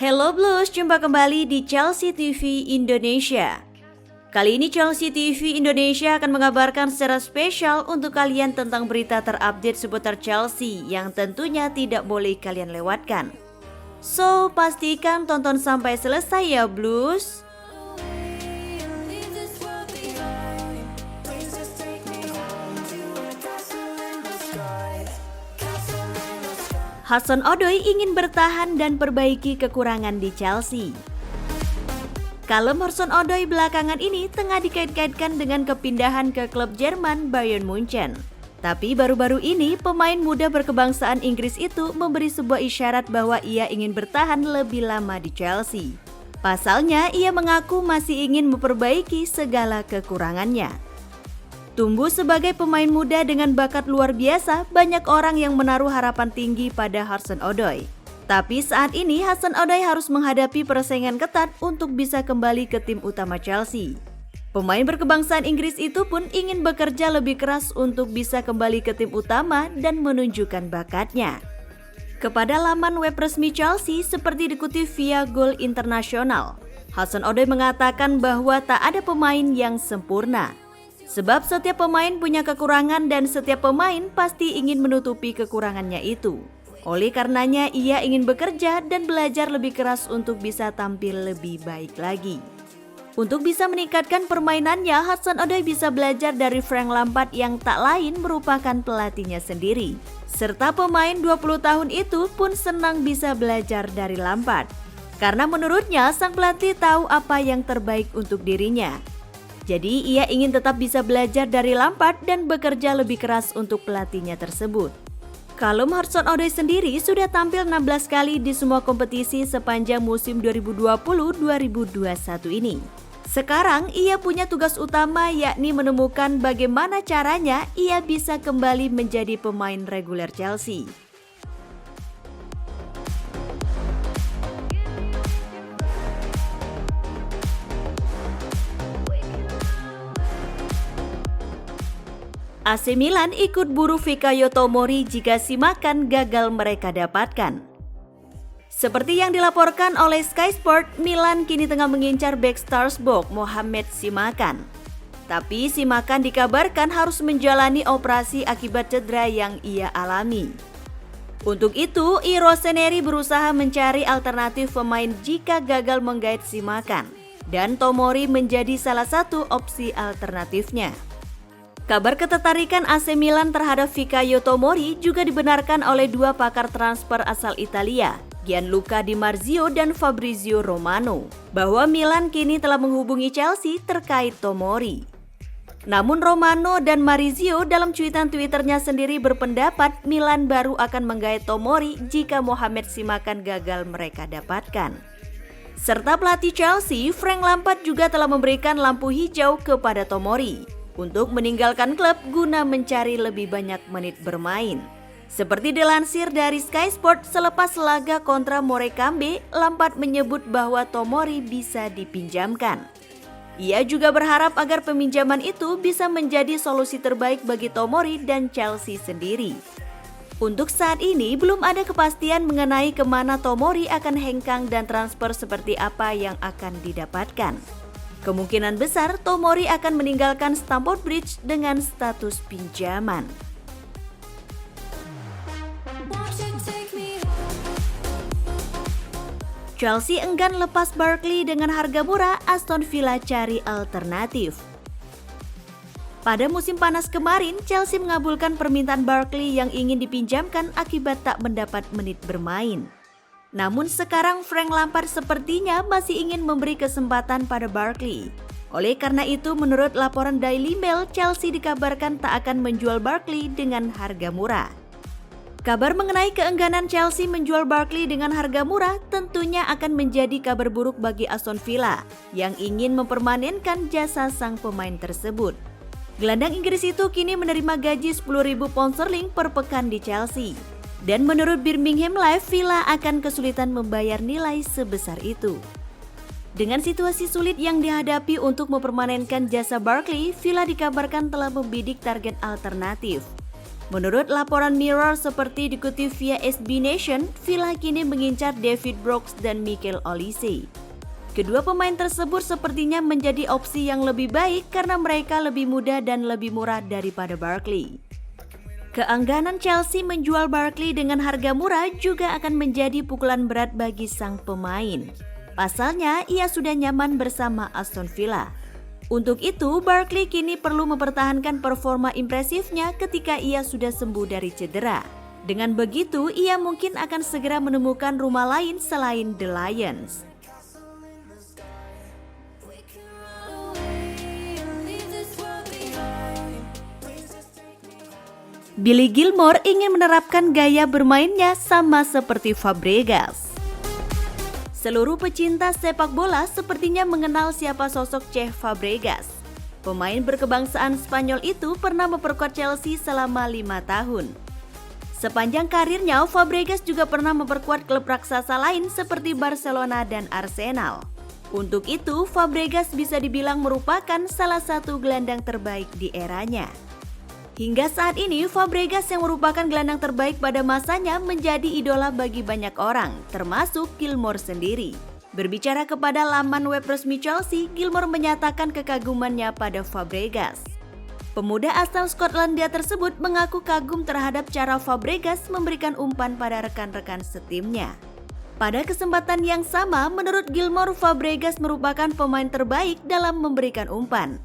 Hello Blues, jumpa kembali di Chelsea TV Indonesia. Kali ini Chelsea TV Indonesia akan mengabarkan secara spesial untuk kalian tentang berita terupdate seputar Chelsea yang tentunya tidak boleh kalian lewatkan. So, pastikan tonton sampai selesai ya Blues. Hudson-Odoi ingin bertahan dan perbaiki kekurangan di Chelsea. Callum Hudson-Odoi belakangan ini tengah dikait-kaitkan dengan kepindahan ke klub Jerman Bayern Munchen. Tapi baru-baru ini pemain muda berkebangsaan Inggris itu memberi sebuah isyarat bahwa ia ingin bertahan lebih lama di Chelsea. Pasalnya, ia mengaku masih ingin memperbaiki segala kekurangannya. Tumbuh sebagai pemain muda dengan bakat luar biasa, banyak orang yang menaruh harapan tinggi pada Hudson-Odoi. Tapi saat ini Hudson-Odoi harus menghadapi persaingan ketat untuk bisa kembali ke tim utama Chelsea. Pemain berkebangsaan Inggris itu pun ingin bekerja lebih keras untuk bisa kembali ke tim utama dan menunjukkan bakatnya. Kepada laman web resmi Chelsea seperti dikutip via Goal International, Hudson-Odoi mengatakan bahwa tak ada pemain yang sempurna. Sebab setiap pemain punya kekurangan dan setiap pemain pasti ingin menutupi kekurangannya itu. Oleh karenanya ia ingin bekerja dan belajar lebih keras untuk bisa tampil lebih baik lagi. Untuk bisa meningkatkan permainannya, Hudson-Odoi bisa belajar dari Frank Lampard yang tak lain merupakan pelatihnya sendiri. Serta pemain 20 tahun itu pun senang bisa belajar dari Lampard. Karena menurutnya sang pelatih tahu apa yang terbaik untuk dirinya. Jadi ia ingin tetap bisa belajar dari Lampard dan bekerja lebih keras untuk pelatihnya tersebut. Callum Hudson-Odoi sendiri sudah tampil 16 kali di semua kompetisi sepanjang musim 2020-2021 ini. Sekarang ia punya tugas utama yakni menemukan bagaimana caranya ia bisa kembali menjadi pemain reguler Chelsea. AC Milan ikut buru Fikayo Tomori jika Simakan gagal mereka dapatkan. Seperti yang dilaporkan oleh Sky Sport, Milan kini tengah mengincar bek Strasbourg Mohamed Simakan. Tapi Simakan dikabarkan harus menjalani operasi akibat cedera yang ia alami. Untuk itu, I Rossoneri berusaha mencari alternatif pemain jika gagal menggait Simakan. Dan Tomori menjadi salah satu opsi alternatifnya. Kabar ketertarikan AC Milan terhadap Fikayo Tomori juga dibenarkan oleh dua pakar transfer asal Italia, Gianluca Di Marzio dan Fabrizio Romano, bahwa Milan kini telah menghubungi Chelsea terkait Tomori. Namun Romano dan Marzio dalam cuitan Twitternya sendiri berpendapat Milan baru akan menggait Tomori jika Mohamed Simakan gagal mereka dapatkan. Serta pelatih Chelsea, Frank Lampard juga telah memberikan lampu hijau kepada Tomori untuk meninggalkan klub guna mencari lebih banyak menit bermain. Seperti dilansir dari Sky Sport, selepas laga kontra Morecambe, Lampard menyebut bahwa Tomori bisa dipinjamkan. Ia juga berharap agar peminjaman itu bisa menjadi solusi terbaik bagi Tomori dan Chelsea sendiri. Untuk saat ini belum ada kepastian mengenai kemana Tomori akan hengkang dan transfer seperti apa yang akan didapatkan. Kemungkinan besar Tomori akan meninggalkan Stamford Bridge dengan status pinjaman. Chelsea enggan lepas Barkley dengan harga murah, Aston Villa cari alternatif. Pada musim panas kemarin, Chelsea mengabulkan permintaan Barkley yang ingin dipinjamkan akibat tak mendapat menit bermain. Namun sekarang Frank Lampard sepertinya masih ingin memberi kesempatan pada Barkley. Oleh karena itu, menurut laporan Daily Mail, Chelsea dikabarkan tak akan menjual Barkley dengan harga murah. Kabar mengenai keengganan Chelsea menjual Barkley dengan harga murah tentunya akan menjadi kabar buruk bagi Aston Villa yang ingin mempermanenkan jasa sang pemain tersebut. Gelandang Inggris itu kini menerima gaji 10.000 pound sterling per pekan di Chelsea. Dan menurut Birmingham Live, Villa akan kesulitan membayar nilai sebesar itu. Dengan situasi sulit yang dihadapi untuk mempermanenkan jasa Barkley, Villa dikabarkan telah membidik target alternatif. Menurut laporan Mirror seperti dikutip via SB Nation, Villa kini mengincar David Brooks dan Mikel Olise. Kedua pemain tersebut sepertinya menjadi opsi yang lebih baik karena mereka lebih muda dan lebih murah daripada Barkley. Keengganan Chelsea menjual Barkley dengan harga murah juga akan menjadi pukulan berat bagi sang pemain. Pasalnya, ia sudah nyaman bersama Aston Villa. Untuk itu, Barkley kini perlu mempertahankan performa impresifnya ketika ia sudah sembuh dari cedera. Dengan begitu, ia mungkin akan segera menemukan rumah lain selain The Lions. Billy Gilmour ingin menerapkan gaya bermainnya sama seperti Fabregas. Seluruh pecinta sepak bola sepertinya mengenal siapa sosok Cesc Fabregas. Pemain berkebangsaan Spanyol itu pernah memperkuat Chelsea selama 5 tahun. Sepanjang karirnya, Fabregas juga pernah memperkuat klub raksasa lain seperti Barcelona dan Arsenal. Untuk itu, Fabregas bisa dibilang merupakan salah satu gelandang terbaik di eranya. Hingga saat ini, Fabregas yang merupakan gelandang terbaik pada masanya menjadi idola bagi banyak orang, termasuk Gilmour sendiri. Berbicara kepada laman web resmi Chelsea, Gilmour menyatakan kekagumannya pada Fabregas. Pemuda asal Skotlandia tersebut mengaku kagum terhadap cara Fabregas memberikan umpan pada rekan-rekan setimnya. Pada kesempatan yang sama, menurut Gilmour, Fabregas merupakan pemain terbaik dalam memberikan umpan.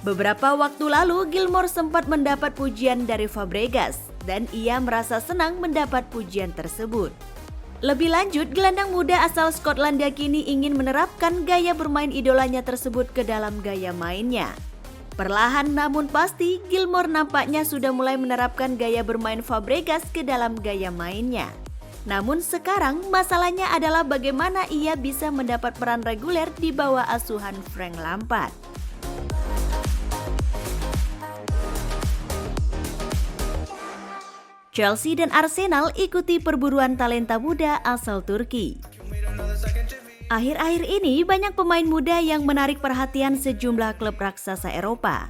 Beberapa waktu lalu, Gilmour sempat mendapat pujian dari Fabregas dan ia merasa senang mendapat pujian tersebut. Lebih lanjut, gelandang muda asal Skotlandia kini ingin menerapkan gaya bermain idolanya tersebut ke dalam gaya mainnya. Perlahan namun pasti, Gilmour nampaknya sudah mulai menerapkan gaya bermain Fabregas ke dalam gaya mainnya. Namun sekarang masalahnya adalah bagaimana ia bisa mendapat peran reguler di bawah asuhan Frank Lampard. Chelsea dan Arsenal ikuti perburuan talenta muda asal Turki. Akhir-akhir ini banyak pemain muda yang menarik perhatian sejumlah klub raksasa Eropa.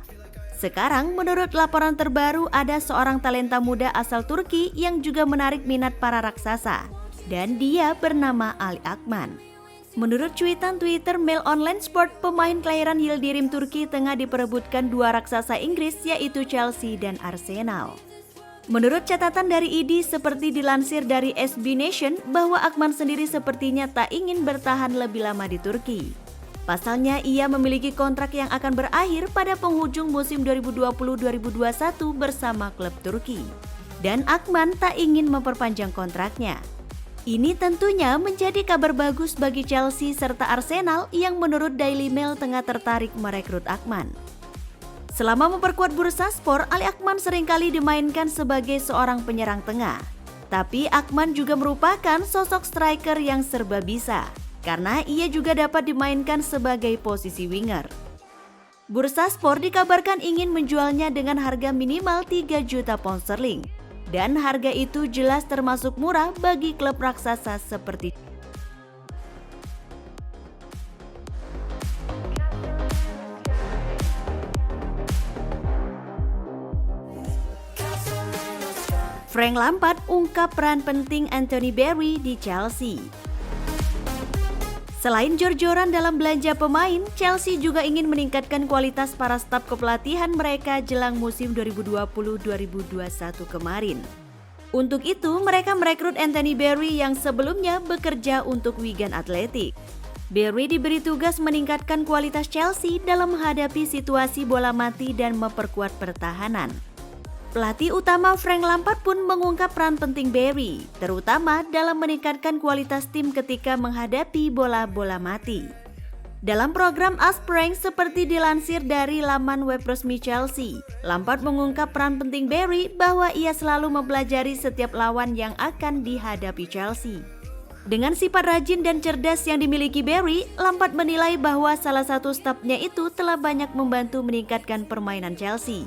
Sekarang menurut laporan terbaru ada seorang talenta muda asal Turki yang juga menarik minat para raksasa. Dan dia bernama Ali Akman. Menurut cuitan Twitter Mail Online Sport, pemain kelahiran Yildirim Turki tengah diperebutkan dua raksasa Inggris yaitu Chelsea dan Arsenal. Menurut catatan dari ID seperti dilansir dari SB Nation bahwa Akman sendiri sepertinya tak ingin bertahan lebih lama di Turki. Pasalnya ia memiliki kontrak yang akan berakhir pada penghujung musim 2020-2021 bersama klub Turki. Dan Akman tak ingin memperpanjang kontraknya. Ini tentunya menjadi kabar bagus bagi Chelsea serta Arsenal yang menurut Daily Mail tengah tertarik merekrut Akman. Selama memperkuat Bursaspor, Ali Akman seringkali dimainkan sebagai seorang penyerang tengah. Tapi Akman juga merupakan sosok striker yang serba bisa, karena ia juga dapat dimainkan sebagai posisi winger. Bursaspor dikabarkan ingin menjualnya dengan harga minimal 3 juta pound sterling. Dan harga itu jelas termasuk murah bagi klub raksasa seperti Frank Lampard ungkap peran penting Anthony Barry di Chelsea. Selain jor-joran dalam belanja pemain, Chelsea juga ingin meningkatkan kualitas para staf kepelatihan mereka jelang musim 2020-2021 kemarin. Untuk itu, mereka merekrut Anthony Barry yang sebelumnya bekerja untuk Wigan Athletic. Barry diberi tugas meningkatkan kualitas Chelsea dalam menghadapi situasi bola mati dan memperkuat pertahanan. Pelatih utama Frank Lampard pun mengungkap peran penting Barry, terutama dalam meningkatkan kualitas tim ketika menghadapi bola-bola mati. Dalam program Ask Frank seperti dilansir dari laman web resmi Chelsea, Lampard mengungkap peran penting Barry bahwa ia selalu mempelajari setiap lawan yang akan dihadapi Chelsea. Dengan sifat rajin dan cerdas yang dimiliki Barry, Lampard menilai bahwa salah satu stafnya itu telah banyak membantu meningkatkan permainan Chelsea.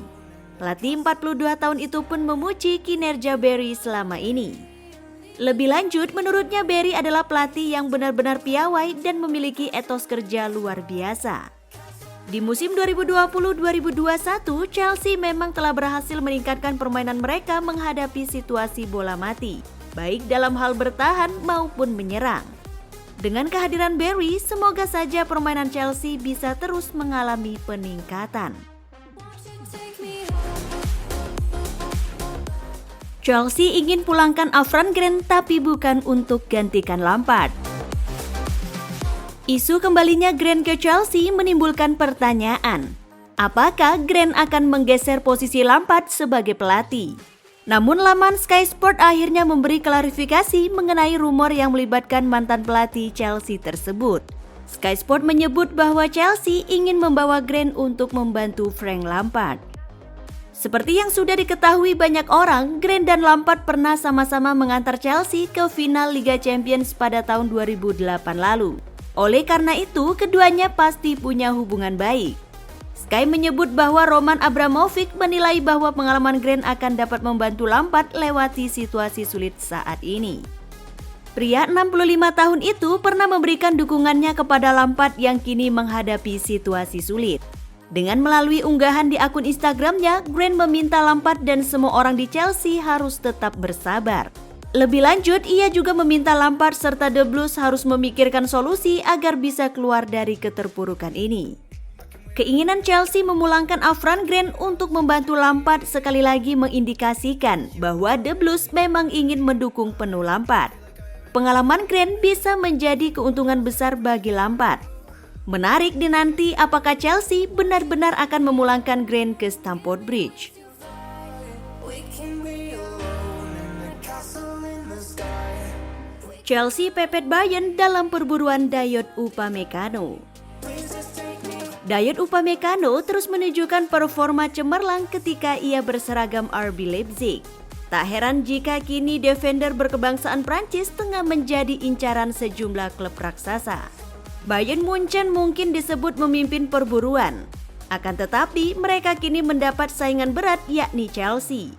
Pelatih 42 tahun itu pun memuji kinerja Barry selama ini. Lebih lanjut, menurutnya Barry adalah pelatih yang benar-benar piawai dan memiliki etos kerja luar biasa. Di musim 2020-2021, Chelsea memang telah berhasil meningkatkan permainan mereka menghadapi situasi bola mati, baik dalam hal bertahan maupun menyerang. Dengan kehadiran Barry, semoga saja permainan Chelsea bisa terus mengalami peningkatan. Chelsea ingin pulangkan Avram Grant tapi bukan untuk gantikan Lampard. Isu kembalinya Grant ke Chelsea menimbulkan pertanyaan, apakah Grant akan menggeser posisi Lampard sebagai pelatih? Namun laman Sky Sport akhirnya memberi klarifikasi mengenai rumor yang melibatkan mantan pelatih Chelsea tersebut. Sky Sport menyebut bahwa Chelsea ingin membawa Grant untuk membantu Frank Lampard. Seperti yang sudah diketahui banyak orang, Grant dan Lampard pernah sama-sama mengantar Chelsea ke final Liga Champions pada tahun 2008 lalu. Oleh karena itu, keduanya pasti punya hubungan baik. Sky menyebut bahwa Roman Abramovich menilai bahwa pengalaman Grant akan dapat membantu Lampard lewati situasi sulit saat ini. Pria 65 tahun itu pernah memberikan dukungannya kepada Lampard yang kini menghadapi situasi sulit. Dengan melalui unggahan di akun Instagramnya, Grant meminta Lampard dan semua orang di Chelsea harus tetap bersabar. Lebih lanjut, ia juga meminta Lampard serta The Blues harus memikirkan solusi agar bisa keluar dari keterpurukan ini. Keinginan Chelsea memulangkan Avram Grant untuk membantu Lampard sekali lagi mengindikasikan bahwa The Blues memang ingin mendukung penuh Lampard. Pengalaman Grant bisa menjadi keuntungan besar bagi Lampard. Menarik dinanti apakah Chelsea benar-benar akan memulangkan Grant ke Stamford Bridge. Chelsea pepet Bayern dalam perburuan Dayot Upamecano. Dayot Upamecano terus menunjukkan performa cemerlang ketika ia berseragam RB Leipzig. Tak heran jika kini defender berkebangsaan Prancis tengah menjadi incaran sejumlah klub raksasa. Bayern Munchen mungkin disebut memimpin perburuan. Akan tetapi mereka kini mendapat saingan berat yakni Chelsea.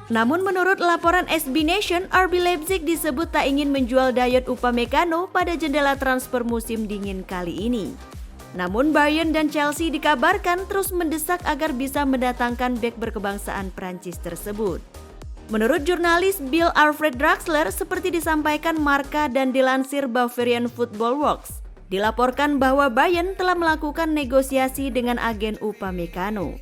Namun menurut laporan SB Nation, RB Leipzig disebut tak ingin menjual Dayot Upamecano pada jendela transfer musim dingin kali ini. Namun Bayern dan Chelsea dikabarkan terus mendesak agar bisa mendatangkan bek berkebangsaan Prancis tersebut. Menurut jurnalis Bill Alfred Draxler, seperti disampaikan Marca dan dilansir Bavarian Football Works, dilaporkan bahwa Bayern telah melakukan negosiasi dengan agen Upamecano.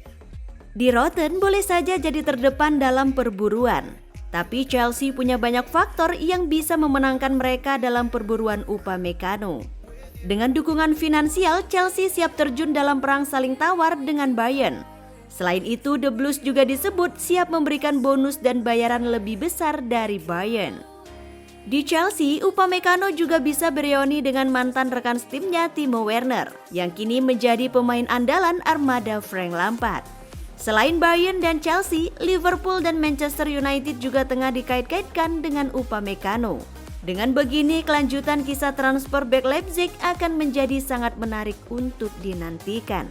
Di Rotten boleh saja jadi terdepan dalam perburuan, tapi Chelsea punya banyak faktor yang bisa memenangkan mereka dalam perburuan Upamecano. Dengan dukungan finansial, Chelsea siap terjun dalam perang saling tawar dengan Bayern. Selain itu, The Blues juga disebut siap memberikan bonus dan bayaran lebih besar dari Bayern. Di Chelsea, Upamecano juga bisa bereuni dengan mantan rekan timnya Timo Werner, yang kini menjadi pemain andalan armada Frank Lampard. Selain Bayern dan Chelsea, Liverpool dan Manchester United juga tengah dikait-kaitkan dengan Upamecano. Dengan begini, kelanjutan kisah transfer bek Leipzig akan menjadi sangat menarik untuk dinantikan.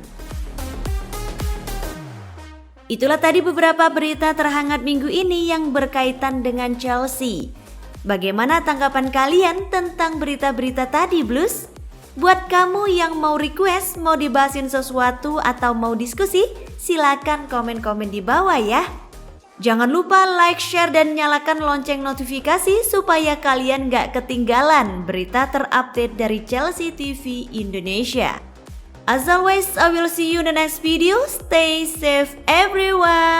Itulah tadi beberapa berita terhangat minggu ini yang berkaitan dengan Chelsea. Bagaimana tanggapan kalian tentang berita-berita tadi, Blues? Buat kamu yang mau request, mau dibahasin sesuatu atau mau diskusi, silakan komen-komen di bawah ya. Jangan lupa like, share, dan nyalakan lonceng notifikasi supaya kalian gak ketinggalan berita terupdate dari Chelsea TV Indonesia. As always, I will see you in the next video. Stay safe everyone.